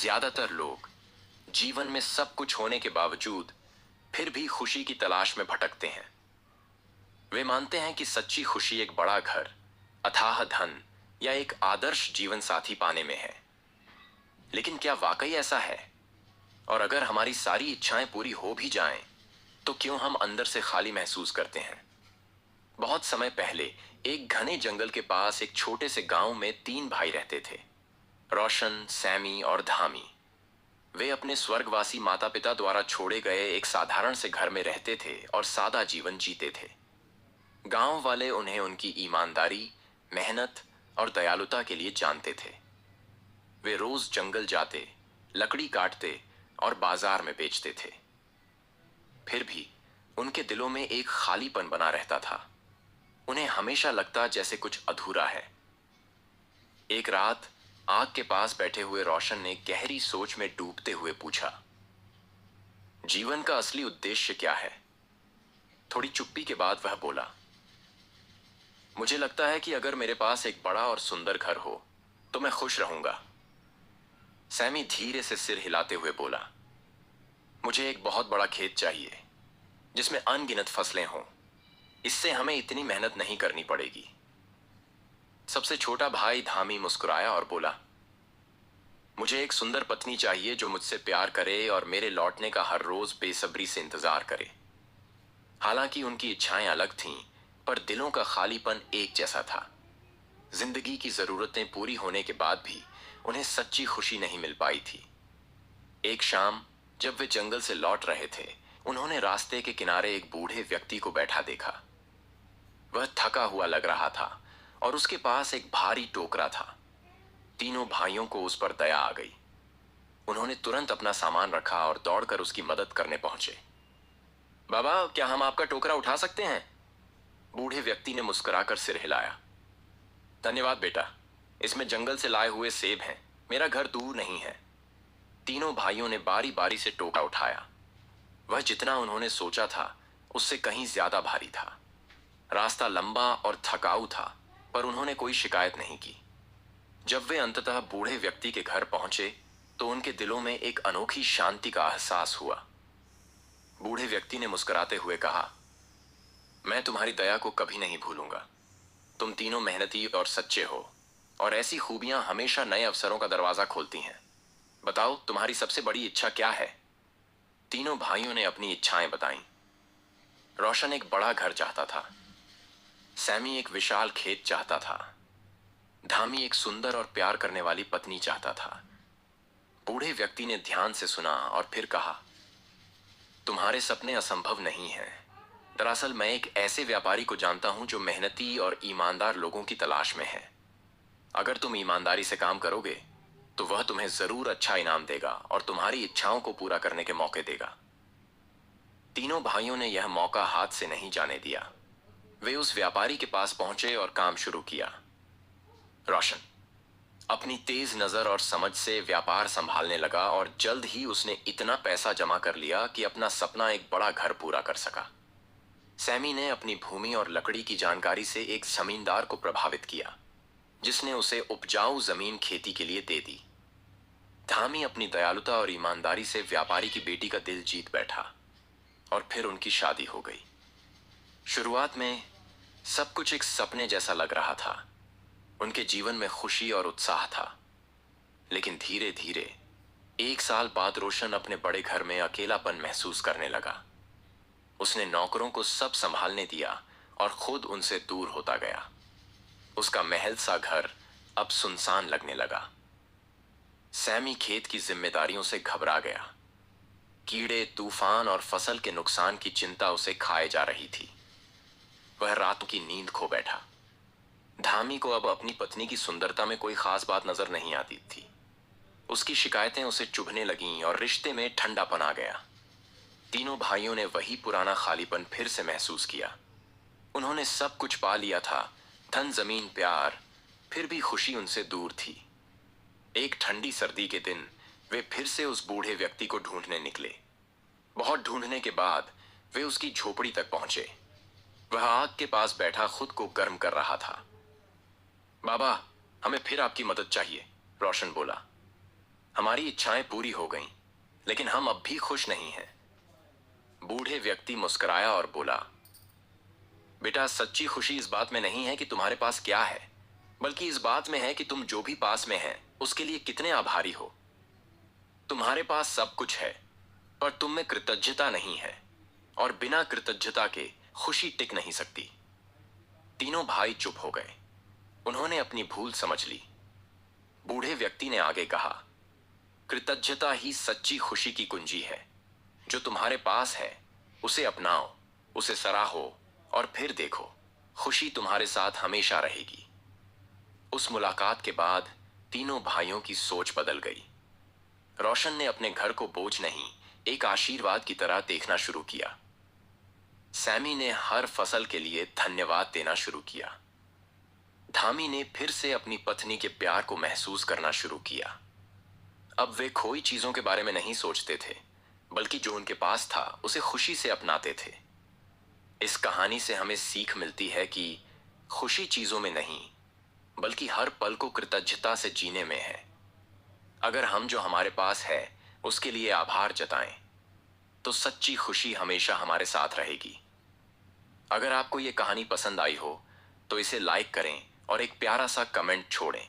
ज्यादातर लोग जीवन में सब कुछ होने के बावजूद फिर भी खुशी की तलाश में भटकते हैं। वे मानते हैं कि सच्ची खुशी एक बड़ा घर, अथाह धन या एक आदर्श जीवन साथी पाने में है। लेकिन क्या वाकई ऐसा है? और अगर हमारी सारी इच्छाएं पूरी हो भी जाएं, तो क्यों हम अंदर से खाली महसूस करते हैं? बहुत समय पहले एक घने जंगल के पास एक छोटे से गांव में 3 भाई रहते थे, रोशन, सैमी और धामी। वे अपने स्वर्गवासी माता पिता द्वारा छोड़े गए एक साधारण से घर में रहते थे और सादा जीवन जीते थे। गांव वाले उन्हें उनकी ईमानदारी, मेहनत और दयालुता के लिए जानते थे। वे रोज जंगल जाते, लकड़ी काटते और बाजार में बेचते थे। फिर भी उनके दिलों में एक खालीपन बना रहता था। उन्हें हमेशा लगता जैसे कुछ अधूरा है। एक रात आग के पास बैठे हुए रोशन ने गहरी सोच में डूबते हुए पूछा, जीवन का असली उद्देश्य क्या है? थोड़ी चुप्पी के बाद वह बोला, मुझे लगता है कि अगर मेरे पास एक बड़ा और सुंदर घर हो तो मैं खुश रहूंगा। सैमी धीरे से सिर हिलाते हुए बोला, मुझे एक बहुत बड़ा खेत चाहिए जिसमें अनगिनत फसलें हों। इससे हमें इतनी मेहनत नहीं करनी पड़ेगी। सबसे छोटा भाई धामी मुस्कुराया और बोला, मुझे एक सुंदर पत्नी चाहिए जो मुझसे प्यार करे और मेरे लौटने का हर रोज बेसब्री से इंतजार करे। हालांकि उनकी इच्छाएं अलग थीं, पर दिलों का खालीपन एक जैसा था। जिंदगी की जरूरतें पूरी होने के बाद भी उन्हें सच्ची खुशी नहीं मिल पाई थी। एक शाम जब वे जंगल से लौट रहे थे, उन्होंने रास्ते के किनारे एक बूढ़े व्यक्ति को बैठा देखा। वह थका हुआ लग रहा था और उसके पास एक भारी टोकरा था। तीनों भाइयों को उस पर दया आ गई। उन्होंने तुरंत अपना सामान रखा और दौड़कर उसकी मदद करने पहुंचे। बाबा, क्या हम आपका टोकरा उठा सकते हैं? बूढ़े व्यक्ति ने मुस्कुराकर सिर हिलाया। धन्यवाद बेटा, इसमें जंगल से लाए हुए सेब हैं। मेरा घर दूर नहीं है। तीनों भाइयों ने बारी बारी से टोकरा उठाया। वह जितना उन्होंने सोचा था उससे कहीं ज्यादा भारी था। रास्ता लंबा और थकाऊ था, पर उन्होंने कोई शिकायत नहीं की। जब वे अंततः बूढ़े व्यक्ति के घर पहुंचे तो उनके दिलों में एक अनोखी शांति का एहसास हुआ। बूढ़े व्यक्ति ने मुस्कुराते हुए कहा, मैं तुम्हारी दया को कभी नहीं भूलूंगा। तुम तीनों मेहनती और सच्चे हो, और ऐसी खूबियां हमेशा नए अवसरों का दरवाजा खोलती हैं। बताओ, तुम्हारी सबसे बड़ी इच्छा क्या है? तीनों भाइयों ने अपनी इच्छाएं बताईं। रोशन एक बड़ा घर चाहता था। सैमी एक विशाल खेत चाहता था। धामी एक सुंदर और प्यार करने वाली पत्नी चाहता था। बूढ़े व्यक्ति ने ध्यान से सुना और फिर कहा, तुम्हारे सपने असंभव नहीं हैं। दरअसल मैं एक ऐसे व्यापारी को जानता हूं जो मेहनती और ईमानदार लोगों की तलाश में है। अगर तुम ईमानदारी से काम करोगे तो वह तुम्हें जरूर अच्छा इनाम देगा और तुम्हारी इच्छाओं को पूरा करने के मौके देगा। तीनों भाइयों ने यह मौका हाथ से नहीं जाने दिया। वे उस व्यापारी के पास पहुंचे और काम शुरू किया। रोशन अपनी तेज नजर और समझ से व्यापार संभालने लगा और जल्द ही उसने इतना पैसा जमा कर लिया कि अपना सपना एक बड़ा घर पूरा कर सका। सैमी ने अपनी भूमि और लकड़ी की जानकारी से एक जमींदार को प्रभावित किया, जिसने उसे उपजाऊ जमीन खेती के लिए दे दी। धामी अपनी दयालुता और ईमानदारी से व्यापारी की बेटी का दिल जीत बैठा और फिर उनकी शादी हो गई। शुरुआत में सब कुछ एक सपने जैसा लग रहा था। उनके जीवन में खुशी और उत्साह था। लेकिन धीरे धीरे 1 साल बाद रोशन अपने बड़े घर में अकेलापन महसूस करने लगा। उसने नौकरों को सब संभालने दिया और खुद उनसे दूर होता गया। उसका महल सा घर अब सुनसान लगने लगा। सैमी खेत की जिम्मेदारियों से घबरा गया। कीड़े, तूफान और फसल के नुकसान की चिंता उसे खाए जा रही थी। वह रात की नींद खो बैठा। धामी को अब अपनी पत्नी की सुंदरता में कोई खास बात नजर नहीं आती थी। उसकी शिकायतें उसे चुभने लगीं और रिश्ते में ठंडापन आ गया। तीनों भाइयों ने वही पुराना खालीपन फिर से महसूस किया। उन्होंने सब कुछ पा लिया था, धन, जमीन, प्यार, फिर भी खुशी उनसे दूर थी। एक ठंडी सर्दी के दिन वे फिर से उस बूढ़े व्यक्ति को ढूंढने निकले। बहुत ढूंढने के बाद वे उसकी झोपड़ी तक पहुंचे। वह आग के पास बैठा खुद को गर्म कर रहा था। बाबा, हमें फिर आपकी मदद चाहिए, रोशन बोला। हमारी इच्छाएं पूरी हो गईं, लेकिन हम अब भी खुश नहीं हैं। बूढ़े व्यक्ति मुस्कुराया और बोला, बेटा, सच्ची खुशी इस बात में नहीं है कि तुम्हारे पास क्या है, बल्कि इस बात में है कि तुम जो भी पास में है उसके लिए कितने आभारी हो। तुम्हारे पास सब कुछ है, पर तुम में कृतज्ञता नहीं है, और बिना कृतज्ञता के खुशी टिक नहीं सकती। तीनों भाई चुप हो गए। उन्होंने अपनी भूल समझ ली। बूढ़े व्यक्ति ने आगे कहा, कृतज्ञता ही सच्ची खुशी की कुंजी है। जो तुम्हारे पास है उसे अपनाओ, उसे सराहो, और फिर देखो, खुशी तुम्हारे साथ हमेशा रहेगी। उस मुलाकात के बाद तीनों भाइयों की सोच बदल गई। रोशन ने अपने घर को बोझ नहीं, एक आशीर्वाद की तरह देखना शुरू किया। सैमी ने हर फसल के लिए धन्यवाद देना शुरू किया। धामी ने फिर से अपनी पत्नी के प्यार को महसूस करना शुरू किया। अब वे खोई चीजों के बारे में नहीं सोचते थे, बल्कि जो उनके पास था उसे खुशी से अपनाते थे। इस कहानी से हमें सीख मिलती है कि खुशी चीजों में नहीं, बल्कि हर पल को कृतज्ञता से जीने में है। अगर हम जो हमारे पास है उसके लिए आभार जताएं, तो सच्ची खुशी हमेशा हमारे साथ रहेगी। अगर आपको ये कहानी पसंद आई हो तो इसे लाइक करें और एक प्यारा सा कमेंट छोड़ें।